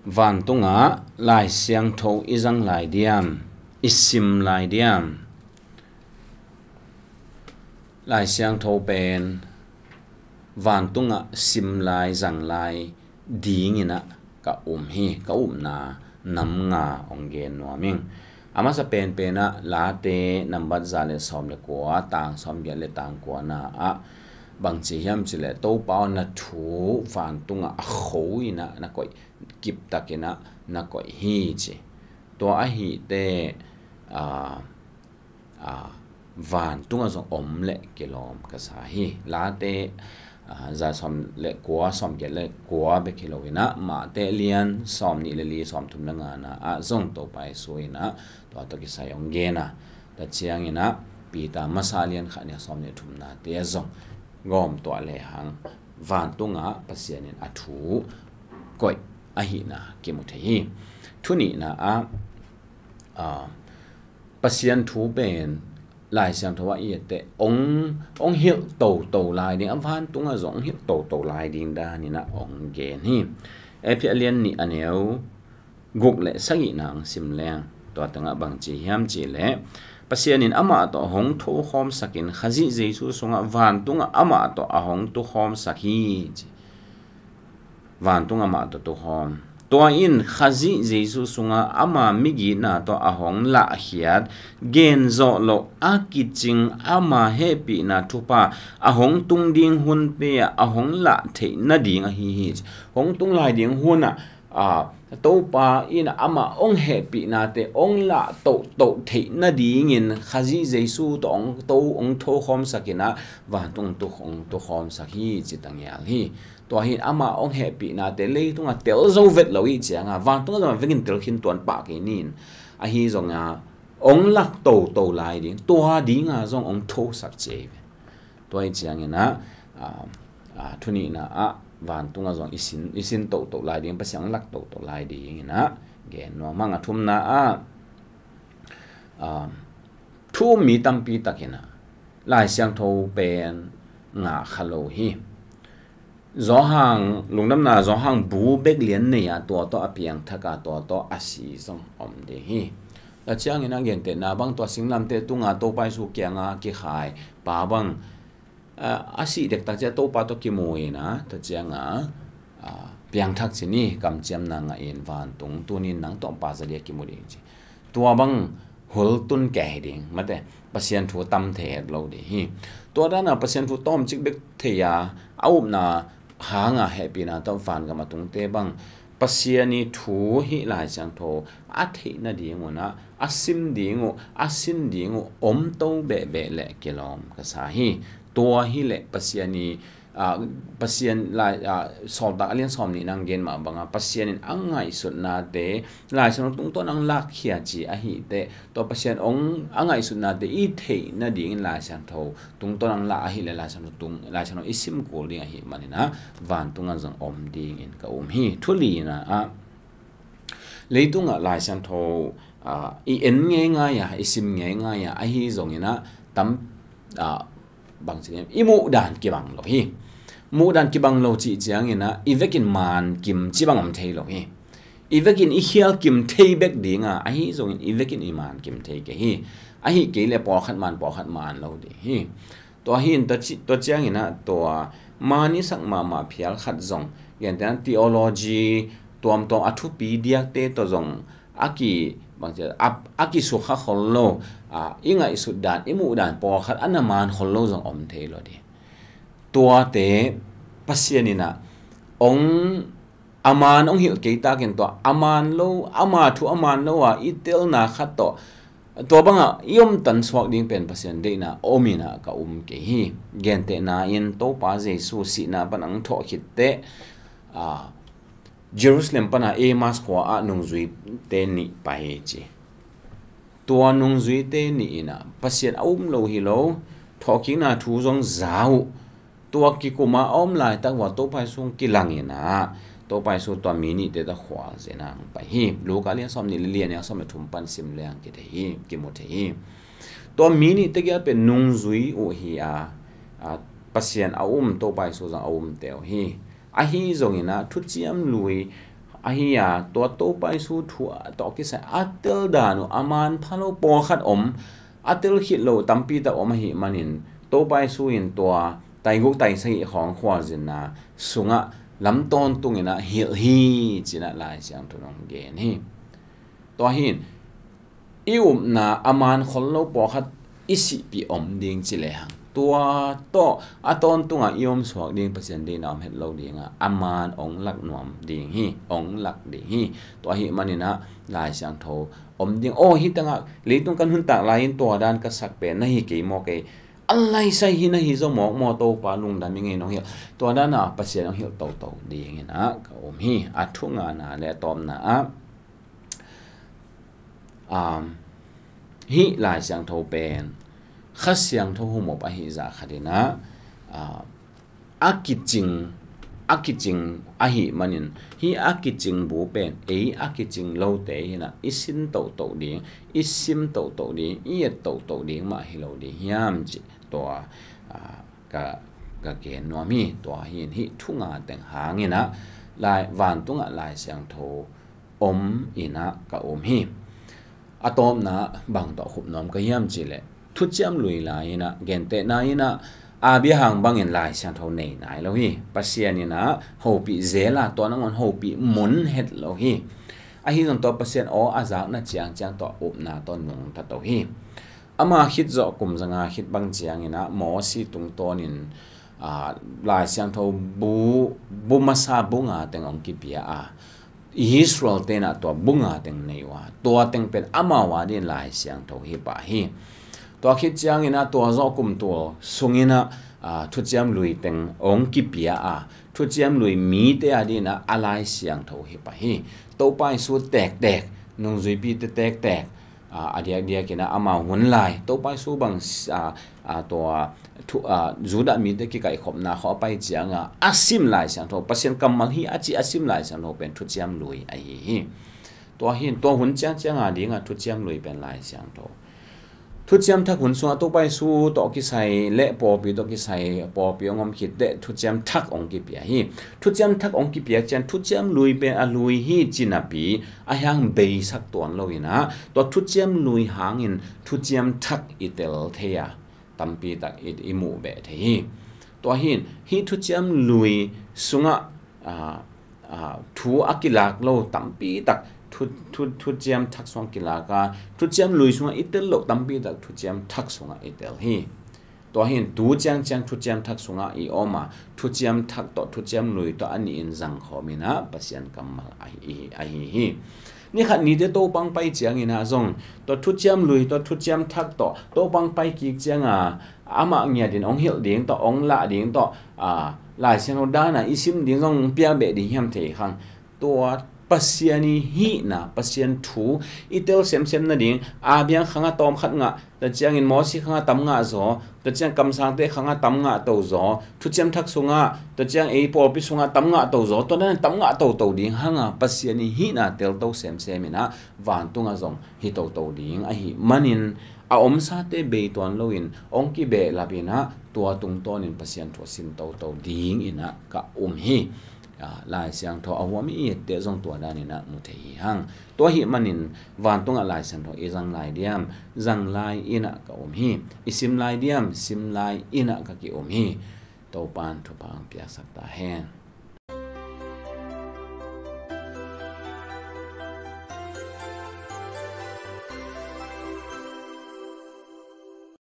van tunga lai siang tho izang lai diam isim lai diam lai siang tho pen van tunga sim lai zang lai ding ina ka hi ka na nam nga ongen no ming ama sa pen pena la te number za le som le ko tang som ge le tang ko na a bang chi hiam chi le to pa na thu van tunga a kho ina na koi kip takina na koi hi chi to a hi te van tunga zo om le kilom ka sa hi la te za som le kwa som ge le kwa be kilowina ma te lian som ni le li som thum na nga na a zong to pai suina to to ki sayong ge na ta chiang ina pi ta masalian kha ne som ne thum na te zong gom to le hang van tunga pasianin athu koi a hi na ke mu the hi thuni na pasian thu ben lai sang thawa i te ong hil to lai ding van tunga zong hil to lai ding da ni na ong gen hi e phi alian ni aneu guk le sangi nang sim leng to tanga bang chi hiam chi le pasianin ama to hong tho khom sakin khazi jesu sunga van tunga ama to a hong tu khom sakhi van tunga ma to khom to in khazi jesu sunga ama migi na to a hong la hiat gen zo lo akiching ama happy na thupa a hong tung ding hun pe a hong la the na ding a hi hong tung lai ding hun to pa in ama ong happy na te ong la to the na ding in khazi jesu to ong tho khom sakina wa tung tu hong to khom sakhi chitang yal hi to hi ama ong happy na te le tunga tel zo vet lo i changa wa tunga ma vengin tel khin ton pa ke nin a hi zonga ong lak to lai ding to ha ding a zong ong tho sak che to ai chiang ina thuni na van tunga zong isin to lai ding pa siang lak to lai ding ina gen no manga thum na thu mi tam pi takina lai siang tho pen nga khalo hi gió hàng lùng năm na gió hàng bú bếc liến này to apiang thaka to asi song om de hi la chiang ina gen te na bang to singlam te tunga to pai su kya nga ki khai pa bang asi dek ta cha to pa to ki moi na ta chiang piang thak chini kam chiam na nga in van tung tunin nang to pa za de ki mo de chi tua bang hol tun ke ding mate pasien thu tam the lo de hi to da na pasien thu tom chik bek the ya au na hanga happy na to fan ga matung te bang pasiani thu hi lai chang tho a the na dingu na asim dingu asin dingu om to be le kilom ka sa hi to hi le pasiani pasien lai som da alien som ni nang gen ma banga pasienin angai sut na te lai chang tung to nang lak khia chi a hi te to pasien ong angai sut na te i the na ding lai chang tho tung to nang la hi le lai chang tung lai chang isim ko ding a hi manina van tunga jang om ding in ka hi thuli na leitunga lai chang tho i en nge nga ya isim nge nga ya a hi zong ina tam bang chim imu dan ki bang lo hi mu dan ki bang lo chi chiang ina ivekin man kim chi bang om thei lo hi ivekin i hial kim thei bek dinga a hi zong in ivekin i man kim thei ke hi a hi ke le po khat man lo de hi to hin to chiang ina to mani sak ma phial khat zong yan dan theology tom athu pi diak te to zong aki bang che aki su kha khol inga isu dan imu dan po khat anaman khol zong om thei lo de tua te pasianina ong aman ong hil keita ken to aman lo ama thu aman lo itel na khat to banga yom tan swak ding pen pasian de na omina ka ke hi gen te na in to pa jesu si na panang tho khit te Jerusalem pana emas kwa nung zui te ni pa he chi tua nung zui te ni ina pasian lo hi lo thoking na thu zong zau tua ki kuma lai tak wa to pai sung ki lang ina to pai su to mini te da khwa zena pa hi local ya som ni lian ya som thum pan sim leang ki de hi ki mo the hi to mini te ga pe nung zui o hi pasian to pai su za te hi a hi zong ina thu chiam lui ahia to to pai su thua to ki sa atel danu aman phalo po khat atel hit lo tampi ta hi manin to pai su in to tai gu tai sai khong khwa jin na sunga lam ton tungina hil hi china lai siang tu nong ge ni to hin na aman khol lo po khat isi pi ding chile hang tua to aton tunga suak ding pasien ding nam het lo ding aman ong lak nuam ding hi ong lak ding hi to hi manina lai siang tho ding hi tanga leitung kan hun tak lain to dan ka sak pe na hi ke mo ke allai sai hi na hi zo mo to pa lung dan mi nge no hi to dan na pasien ong hi to ding na ka hi athunga na le tom na hi lai siang tho pen khas siang tho hu mo pa hi za khadina akijing ahi manin hi akijing bu pen akijing lo te hina isin to ding isim to ding i to ding ma hi lo ding hiam ji to ka ke no mi to hi thunga teng hangina lai van tunga lai siang tho ina ka hi atom na bang to khup nom ka hiam chi le thu cham lui lai na gen te na ina bi hang bang in lai siang tho nei nai lo hi pasian ina ho pi zela to na ngon ho pi mun het lo hi hi zon to pasian aza na chiang to na to nung ta to hi ama hit zo kum zanga hit bang chiang ina mo si tung ton in lai siang tho bu masa bunga teng ong ki pia Israel tena to bunga teng nei wa to teng pen amawa din lai siang tho hi pa hi to khit chiang ina to zo kum to sungina thu chiam lui teng ong ki pia thu chiam lui mi te adina alai siang tho hi pa hi to pai su tek nung zui pi te tek dia kina ama hun lai to pai su bang to zuda mi te ki kai khop na kho pai chiang asim lai siang tho pasien kamal hi asim lai siang tho pen thu chiam lui hi to hin to hun chiang dinga thu chiam lui pen lai siang tho thu chiam thak hun so to pai su to ki sai le po pi to ki sai po pi ngom khit de thu chiam thak ong ki pia hi thu chiam thak ong ki pia chan thu chiam lui pe lui hi chinapi hang be sak ton lo ina to thu chiam lui hangin thu chiam thak itel theya tampi tak imu be the hi to hin hi thu chiam lui sunga thu akilak lo tampi tak thu chiam thak song kilaka thu chiam lui sunga itel lo tampi tak thu chiam thak sunga itel hi to hin tu chang thu chiam thak sunga i oma thu chiam thak to thu chiam lui to ani in jang khomina pasian kamal ai hi ni khat ni te to pang pai chiang ina zong to thu chiam lui to thu chiam thak to pang pai ki chiang ama nya din ong hil ding to ong la ding to lai siang da na isim ding zong pia be ding hiam the khang to pasiani hi na pasian thu itel sem na ding biang khanga tom khat nga ta chiang in mo si khanga tam nga zo ta chiang kam sang te khanga tam nga to zo thu chiam thak sunga ta chiang po pi sunga tam nga to zo to na tam nga to ding hanga pasiani hi na tel to sem ina van tunga zong hi to ding hi manin om sa te be ton loin ong ki be labina tua tung ton in pasian tho sin to ding ina ka hi lai siang tho awami te zong tua danina mu thei hang to hi manin van tunga lai siang tho izang lai diam zang lai ina ka hi isim lai diam sim lai ina ka ki hi to pan thu pang pia sakta hen